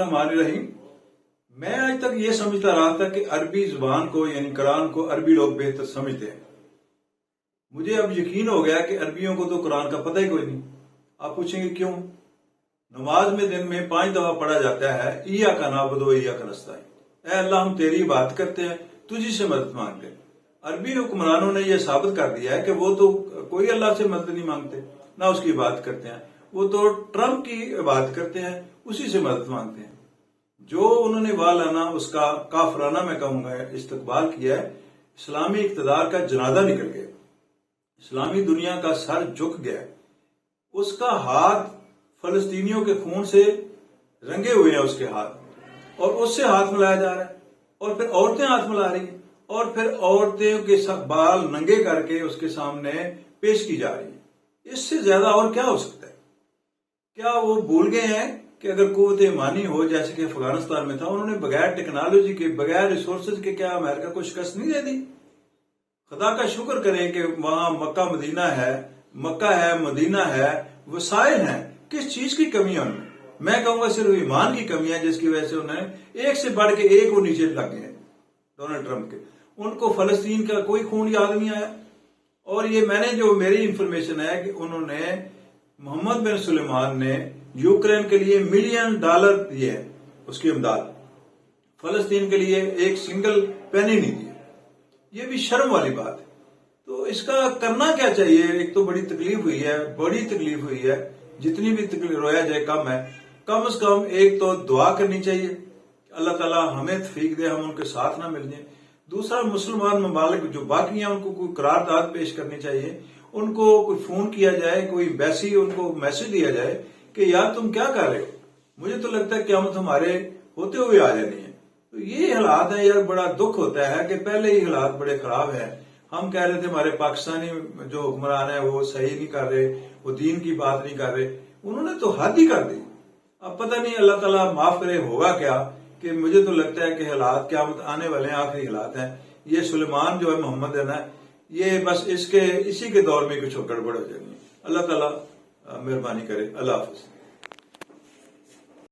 الرحمن الرحیم۔ میں آج تک یہ سمجھتا رہا تھا کہ عربی زبان کو یعنی قرآن کو عربی لوگ بہتر سمجھتے ہیں۔ مجھے اب یقین ہو گیا کہ عربیوں کو تو قرآن کا پتہ ہی کوئی نہیں۔ آپ پوچھیں گے کیوں؟ نماز میں دن میں 5 دفعہ پڑھا جاتا ہے ایاک نعبد و ایاک نستعین، اے اللہ ہم تیری عبادت کرتے ہیں، تجھی سے مدد مانگتے ہیں۔ عربی حکمرانوں نے یہ ثابت کر دیا ہے کہ وہ تو کوئی اللہ سے مدد نہیں مانگتے، نہ اس کی عبادت کرتے ہیں، وہ تو ٹرمپ کی عبادت کرتے ہیں، اسی سے مدد مانگتے ہیں۔ جو انہوں نے والانا اس کا کافرانہ میں کہوں گا استقبال کیا ہے، اسلامی اقتدار کا جنازہ نکل گیا، اسلامی دنیا کا سر جھک گیا، اس کا ہاتھ فلسطینیوں کے خون سے رنگے ہوئے ہیں اس کے ہاتھ، اور اس سے ہاتھ ملایا جا رہا ہے، اور پھر عورتیں ہاتھ ملا رہی ہیں، اور پھر عورتوں کے بال ننگے کر کے اس کے سامنے پیش کی جا رہی ہیں۔ اس سے زیادہ اور کیا ہو سکتا ہے؟ کیا وہ بھول گئے ہیں کہ اگر قوت ایمانی ہو جیسے کہ افغانستان میں تھا، انہوں نے بغیر ٹیکنالوجی کے بغیر ریسورسز کے کیا امریکہ کو شکست نہیں دے دی؟ خدا کا شکر کریں کہ وہاں مکہ مدینہ ہے، مکہ ہے، مدینہ ہے، وسائل ہیں، کس چیز کی کمی ہے ان میں کہوں گا صرف ایمان کی کمی ہے، جس کی وجہ سے انہیں ایک سے بڑھ کے ایک وہ نیچے لگ گئے ڈونلڈ ٹرمپ کے۔ ان کو فلسطین کا کوئی خون یاد نہیں آیا، اور یہ میں نے جو میری انفارمیشن ہے کہ انہوں نے محمد بن سلیمان نے یوکرین کے لیے $1 ملین دیے ہیں اس کی امداد، فلسطین کے لیے ایک سنگل پینی نہیں دیے۔ یہ بھی شرم والی بات ہے۔ تو اس کا کرنا کیا چاہیے؟ ایک تو بڑی تکلیف ہوئی ہے، جتنی بھی تکلیف رویا جائے کم ہے، کم از کم ایک تو دعا کرنی چاہیے، اللہ تعالیٰ ہمیں توفیق دے، ہم ان کے ساتھ نہ مل جائیں۔ دوسرا، مسلمان ممالک جو باقی ہیں ان کو کوئی قرارداد پیش کرنی چاہیے، ان کو کوئی فون کیا جائے، کوئی ایمبیسی ان کو میسج دیا جائے کہ یار تم کیا کر رہے ہو؟ مجھے تو لگتا ہے قیامت ہمارے ہوتے ہوئے آ جانی ہے۔ تو یہ حالات ہیں یار، بڑا دکھ ہوتا ہے کہ پہلے ہی حالات بڑے خراب ہیں۔ ہم کہہ رہے تھے ہمارے پاکستانی جو حکمران ہیں وہ صحیح نہیں کر رہے، وہ دین کی بات نہیں کر رہے، انہوں نے تو حد ہی کر دی۔ اب پتہ نہیں اللہ تعالیٰ معاف کرے ہوگا کیا، کہ مجھے تو لگتا ہے کہ حالات قیامت آنے والے ہیں، آخری حالات ہیں۔ یہ سلیمان جو ہے محمد ہے نا، یہ بس اسی کے دور میں کچھ گڑبڑ ہو جانی ہے۔ اللہ تعالیٰ مہربانی کرے۔ اللہ حافظ۔